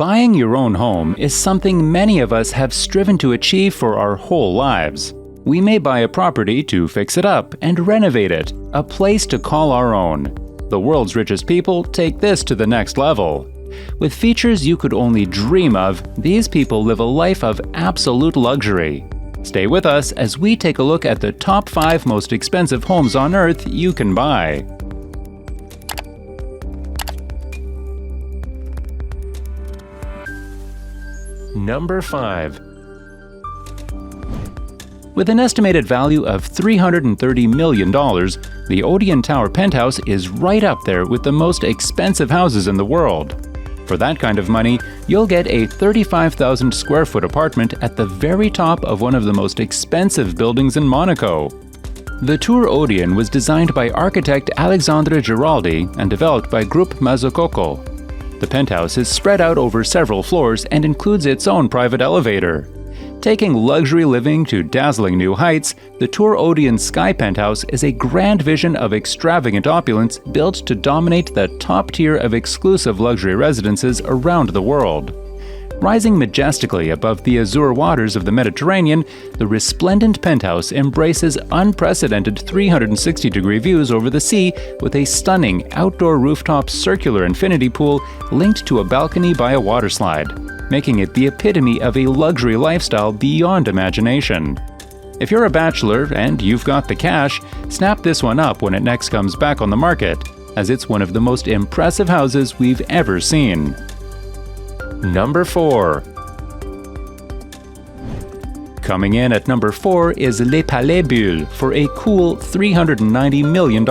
Buying your own home is something many of us have striven to achieve for our whole lives. We may buy a property to fix it up and renovate it, a place to call our own. The world's richest people take this to the next level. With features you could only dream of, these people live a life of absolute luxury. Stay with us as we take a look at the top 5 most expensive homes on Earth you can buy. Number 5. With an estimated value of $330 million, the Odeon Tower Penthouse is right up there with the most expensive houses in the world. For that kind of money, you'll get a 35,000 square foot apartment at the very top of one of the most expensive buildings in Monaco. The Tour Odeon was designed by architect Alexandre Giraldi and developed by Groupe Mazzocco. The penthouse is spread out over several floors and includes its own private elevator. Taking luxury living to dazzling new heights, the Tour Odeon Sky Penthouse is a grand vision of extravagant opulence built to dominate the top tier of exclusive luxury residences around the world. Rising majestically above the azure waters of the Mediterranean, the resplendent penthouse embraces unprecedented 360-degree views over the sea with a stunning outdoor rooftop circular infinity pool linked to a balcony by a waterslide, making it the epitome of a luxury lifestyle beyond imagination. If you're a bachelor and you've got the cash, snap this one up when it next comes back on the market, as it's one of the most impressive houses we've ever seen. Number 4. Coming in at number 4 is Les Palais Bulles for a cool $390 million.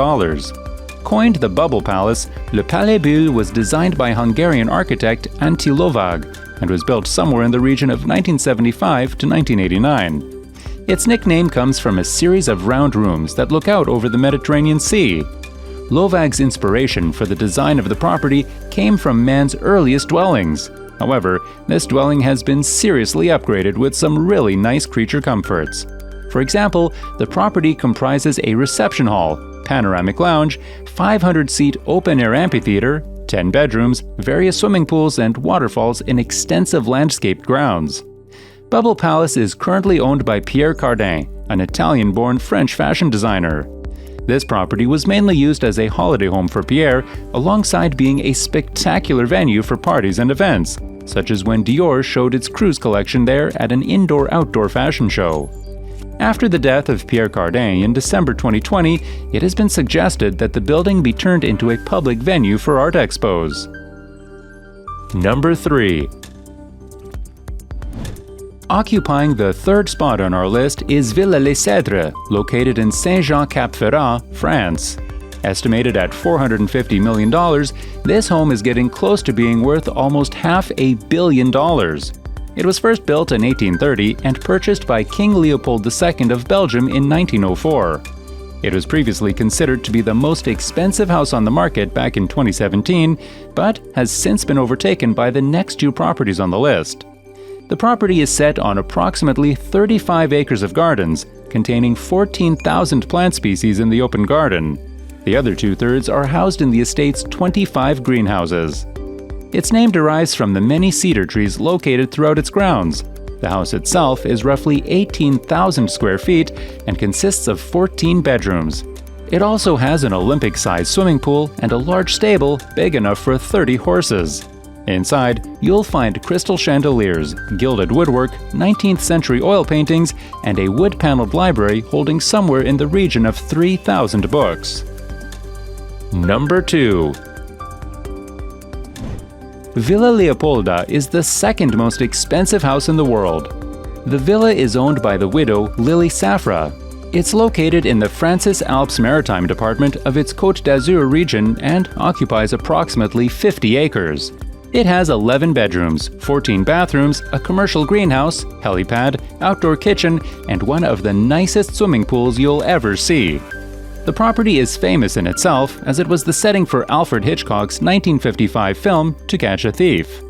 Coined the Bubble Palace, Le Palais Bulles was designed by Hungarian architect Antilia and was built somewhere in the region of 1975 to 1989. Its nickname comes from a series of round rooms that look out over the Mediterranean Sea. Lovag's inspiration for the design of the property came from man's earliest dwellings. However, this dwelling has been seriously upgraded with some really nice creature comforts. For example, the property comprises a reception hall, panoramic lounge, 500-seat open-air amphitheater, 10 bedrooms, various swimming pools, and waterfalls in extensive landscaped grounds. Bubble Palace is currently owned by Pierre Cardin, an Italian-born French fashion designer. This property was mainly used as a holiday home for Pierre, alongside being a spectacular venue for parties and events, such as when Dior showed its cruise collection there at an indoor-outdoor fashion show. After the death of Pierre Cardin in December 2020, it has been suggested that the building be turned into a public venue for art expos. Number 3. Occupying the third spot on our list is Villa Les Cèdres, located in Saint-Jean-Cap-Ferrat, France. Estimated at $450 million, this home is getting close to being worth almost $500 million. It was first built in 1830 and purchased by King Leopold II of Belgium in 1904. It was previously considered to be the most expensive house on the market back in 2017, but has since been overtaken by the next 2 properties on the list. The property is set on approximately 35 acres of gardens, containing 14,000 plant species in the open garden. The other 2/3 are housed in the estate's 25 greenhouses. Its name derives from the many cedar trees located throughout its grounds. The house itself is roughly 18,000 square feet and consists of 14 bedrooms. It also has an Olympic-sized swimming pool and a large stable big enough for 30 horses. Inside, you'll find crystal chandeliers, gilded woodwork, 19th century oil paintings, and a wood-paneled library holding somewhere in the region of 3,000 books. Number 2. Villa Leopolda is the second most expensive house in the world. The villa is owned by the widow Lily Safra. It's located in the Francis Alps Maritime department of its Côte d'Azur region and occupies approximately 50 acres. It has 11 bedrooms, 14 bathrooms, a commercial greenhouse, helipad, outdoor kitchen, and one of the nicest swimming pools you'll ever see. The property is famous in itself, as it was the setting for Alfred Hitchcock's 1955 film To Catch a Thief.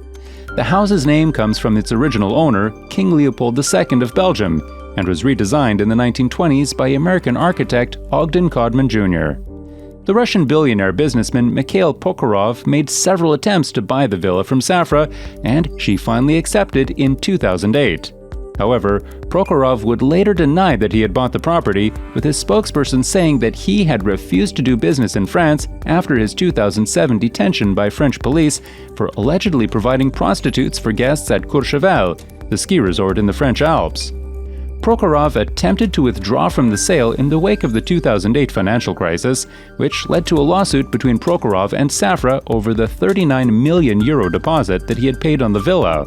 The house's name comes from its original owner, King Leopold II of Belgium, and was redesigned in the 1920s by American architect Ogden Codman Jr. The Russian billionaire businessman Mikhail Prokhorov made several attempts to buy the villa from Safra, and she finally accepted in 2008. However, Prokhorov would later deny that he had bought the property, with his spokesperson saying that he had refused to do business in France after his 2007 detention by French police for allegedly providing prostitutes for guests at Courchevel, the ski resort in the French Alps. Prokhorov attempted to withdraw from the sale in the wake of the 2008 financial crisis, which led to a lawsuit between Prokhorov and Safra over the €39 million deposit that he had paid on the villa.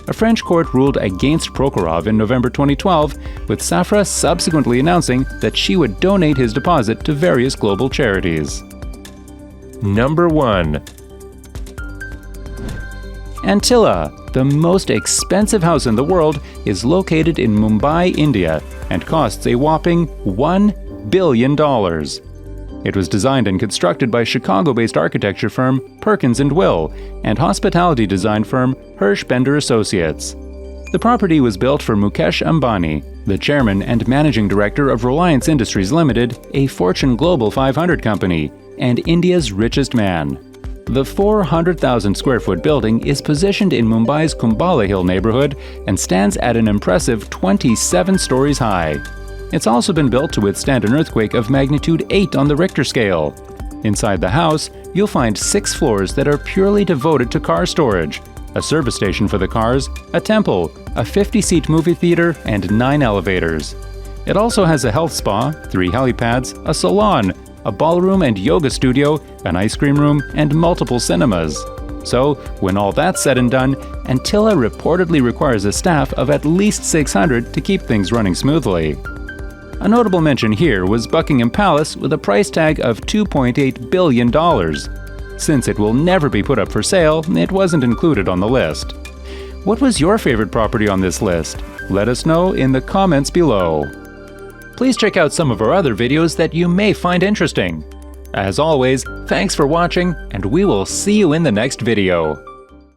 A French court ruled against Prokhorov in November 2012, with Safra subsequently announcing that she would donate his deposit to various global charities. Number 1. Antilia, the most expensive house in the world, is located in Mumbai, India, and costs a whopping $1 billion. It was designed and constructed by Chicago-based architecture firm Perkins & Will and hospitality design firm Hirsch Bender Associates. The property was built for Mukesh Ambani, the chairman and managing director of Reliance Industries Limited, a Fortune Global 500 company, and India's richest man. The 400,000 square foot building is positioned in Mumbai's Kumbhala Hill neighborhood and stands at an impressive 27 stories high. It's also been built to withstand an earthquake of magnitude 8 on the Richter scale. Inside the house, you'll find 6 floors that are purely devoted to car storage, a service station for the cars, a temple, a 50-seat movie theater, and 9 elevators. It also has a health spa, 3 helipads, a salon, a ballroom and yoga studio, an ice cream room, and multiple cinemas. So, when all that's said and done, Antilia reportedly requires a staff of at least 600 to keep things running smoothly. A notable mention here was Buckingham Palace with a price tag of $2.8 billion. Since it will never be put up for sale, it wasn't included on the list. What was your favorite property on this list? Let us know in the comments below. Please check out some of our other videos that you may find interesting. As always, thanks for watching, and we will see you in the next video.